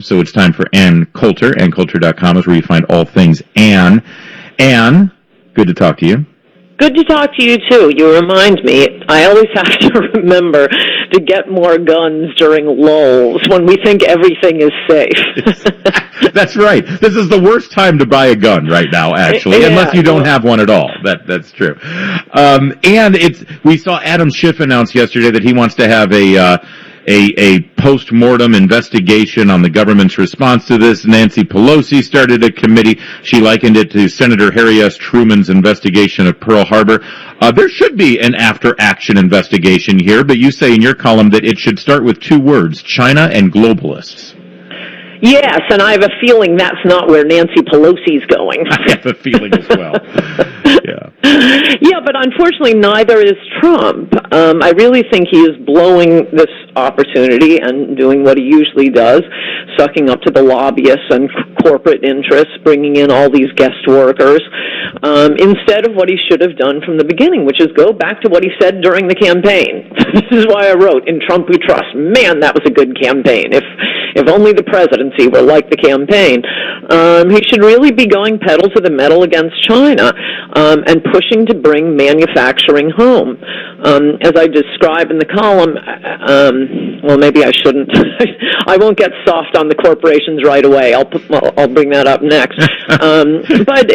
So it's time for Ann Coulter. AnnCoulter.com is where you find all things Ann. Ann, good to talk to you. Good to talk to you, too. You remind me, I always have to remember to get more guns during lulls when we think everything is safe. That's right. This is the worst time to buy a gun right now, actually, unless you don't have one at all. That's true. And we saw Adam Schiff announce yesterday that he wants to have a post-mortem investigation on the government's response to this. Nancy Pelosi started a committee. She likened it to Senator Harry S. Truman's investigation of Pearl Harbor. There should be an after-action investigation here, but you say in your column that it should start with two words, China and globalists. Yes, and I have a feeling that's not where Nancy Pelosi's going. I have a feeling as well. Yeah. Yeah, but unfortunately neither is Trump. I really think he is blowing this opportunity and doing what he usually does, sucking up to the lobbyists and corporate interests, bringing in all these guest workers, instead of what he should have done from the beginning, which is go back to what he said during the campaign. This is why I wrote, "In Trump we trust." Man, that was a good campaign. If only the presidency were like the campaign. He should really be going pedal to the metal against China and pushing to bring manufacturing home. As I describe in the column, well, maybe I shouldn't. I won't get soft on the corporations right away. I'll bring that up next. But,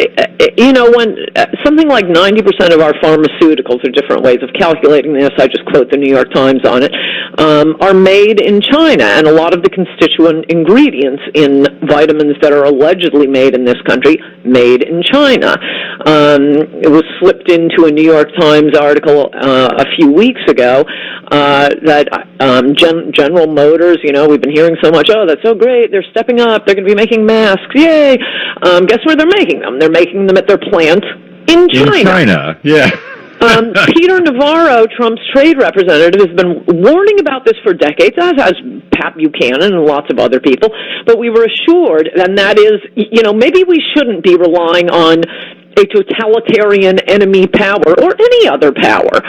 when something like 90% of our pharmaceuticals, are different ways of calculating this, I just quote the New York Times on it, are made in China, and a lot of the constituent ingredients in vitamins that are allegedly made in this country, made in China. It was slipped into a New York Times article a few weeks ago that General Motors, we've been hearing so much, oh, that's so great, they're stepping up, they're going to be making masks, yay. Guess where they're making them? They're making them at their plant in China. In China, yeah. Peter Navarro, Trump's trade representative, has been warning about this for decades, as has Pat Buchanan and lots of other people. But we were assured, and that is, maybe we shouldn't be relying on a totalitarian enemy power or any other power.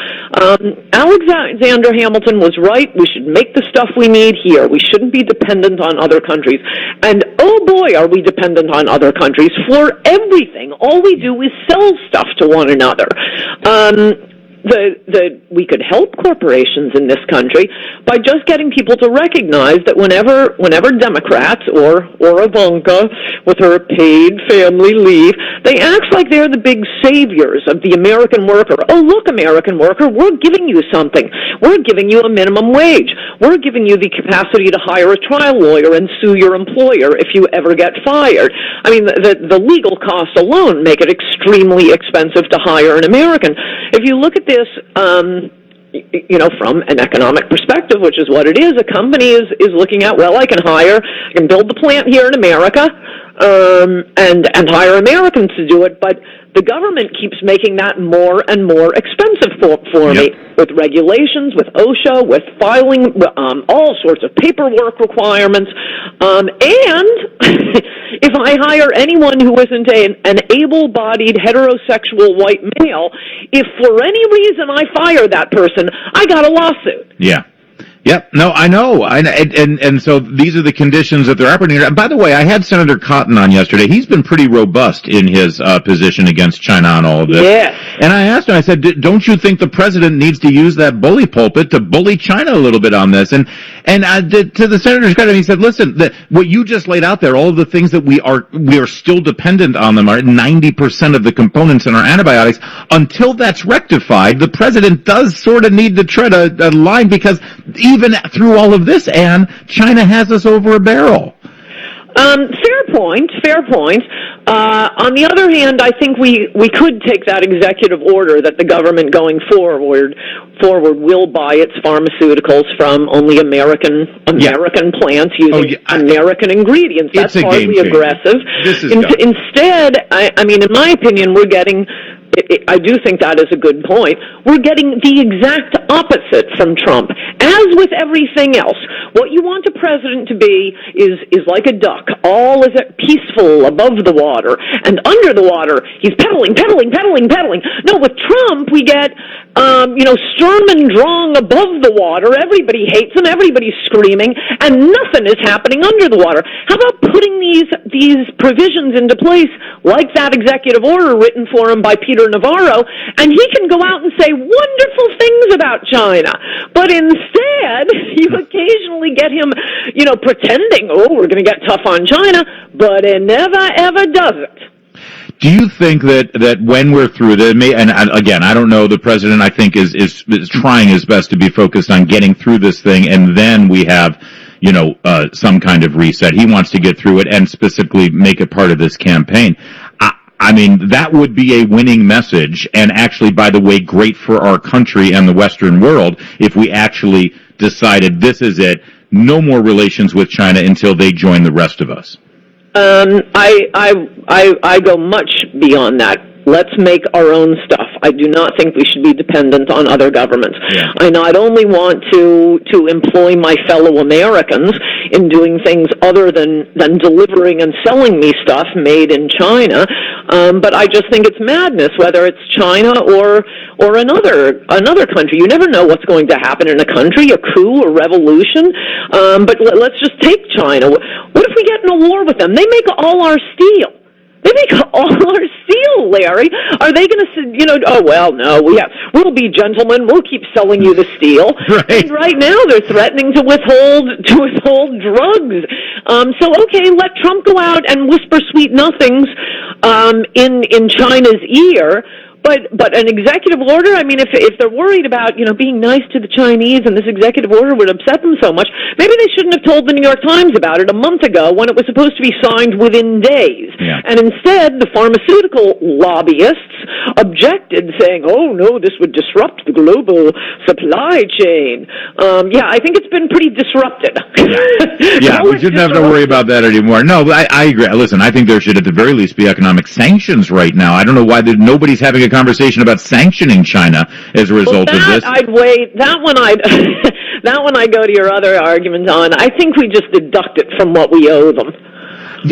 Alexander Hamilton was right. We should make the stuff we need here. We shouldn't be dependent on other countries. And oh boy, are we dependent on other countries for everything. All we do is sell stuff to one another. We could help corporations in this country by just getting people to recognize that whenever Democrats or Ivanka with her paid family leave, they act like they're the big saviors of the American worker. Oh, look, American worker, we're giving you something. We're giving you a minimum wage. We're giving you the capacity to hire a trial lawyer and sue your employer if you ever get fired. I mean, the legal costs alone make it extremely expensive to hire an American. If you look at this, from an economic perspective, which is what it is, a company is looking at, well, I can build the plant here in America, and hire Americans to do it, but the government keeps making that more and more expensive for me, with regulations, with OSHA, with filing, all sorts of paperwork requirements. And if I hire anyone who isn't an able-bodied heterosexual white male, if for any reason I fire that person, I got a lawsuit. Yeah. Yep. No, I know. And so these are the conditions that they're operating under. And by the way, I had Senator Cotton on yesterday. He's been pretty robust in his position against China on all of this. Yeah. And I asked him, I said, don't you think the president needs to use that bully pulpit to bully China a little bit on this? And to the senator's credit, he said, listen, what you just laid out there, all of the things that we are still dependent on them, are 90% of the components in our antibiotics. Until that's rectified, the president does sort of need to tread a line, because even through all of this, Anne, China has us over a barrel. Fair point. On the other hand, I think we could take that executive order that the government going forward will buy its pharmaceuticals from only American plants using American ingredients. That's hardly aggressive. Instead, I mean, in my opinion, we're getting. I do think that is a good point. We're getting the exact opposite from Trump. As with everything else, what you want a president to be is like a duck. All is peaceful above the water, and under the water, he's pedaling. No, with Trump, we get Sturm und Drang above the water. Everybody hates him. Everybody's screaming, and nothing is happening under the water. How about putting these provisions into place, like that executive order written for him by Peter Navarro, and he can go out and say wonderful things about China. But instead, you occasionally get him, pretending, we're going to get tough on China, but it never, ever does it. Do you think that when we're through that, and again, I don't know, the president, I think, is trying his best to be focused on getting through this thing, and then we have, some kind of reset. He wants to get through it and specifically make it part of this campaign. I mean, that would be a winning message, and actually, by the way, great for our country and the Western world if we actually decided this is it, no more relations with China until they join the rest of us. I go much beyond that. Let's make our own stuff. I do not think we should be dependent on other governments. Yeah. I not only want to employ my fellow Americans in doing things other than delivering and selling me stuff made in China, but I just think it's madness, whether it's China or another country. You never know what's going to happen in a country, a coup, a revolution. But let's just take China. What if we get in a war with them? They make all our steel. They make all our steel, Larry. Are they going to, no, we'll be gentlemen. We'll keep selling you the steel. Right. And right now they're threatening to withhold drugs. Okay, let Trump go out and whisper sweet nothings in China's ear. But an executive order, I mean, if they're worried about, being nice to the Chinese and this executive order would upset them so much, maybe they shouldn't have told the New York Times about it a month ago when it was supposed to be signed within days. Yeah. And instead, the pharmaceutical lobbyists objected, saying, oh, no, this would disrupt the global supply chain. I think it's been pretty disrupted. Yeah, we shouldn't have to worry about that anymore. No, I agree. Listen, I think there should at the very least be economic sanctions right now. I don't know why nobody's having a conversation about sanctioning China as a result of this. I'd wait. That one I go to your other argument on. I think we just deduct it from what we owe them.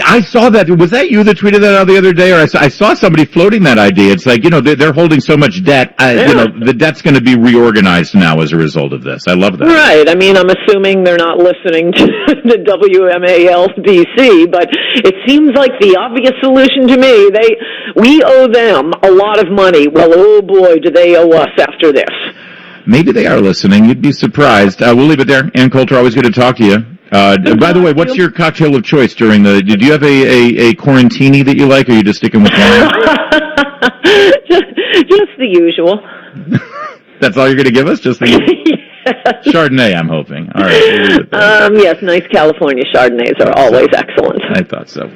I saw that. Was that you that tweeted that out the other day? Or I saw somebody floating that idea. It's like, they're holding so much debt. The debt's going to be reorganized now as a result of this. I love that. Right. I mean, I'm assuming they're not listening to the WMAL-DC, but it seems like the obvious solution to me. We owe them a lot of money. Well, oh boy, do they owe us after this. Maybe they are listening. You'd be surprised. We'll leave it there. Ann Coulter, always good to talk to you. By the way, what's your cocktail of choice do you have a quarantini that you like, or are you just sticking with wine? just the usual. That's all you're going to give us? Just the Yes. Chardonnay, I'm hoping. All right. Yes, nice California Chardonnays are always excellent. I thought so.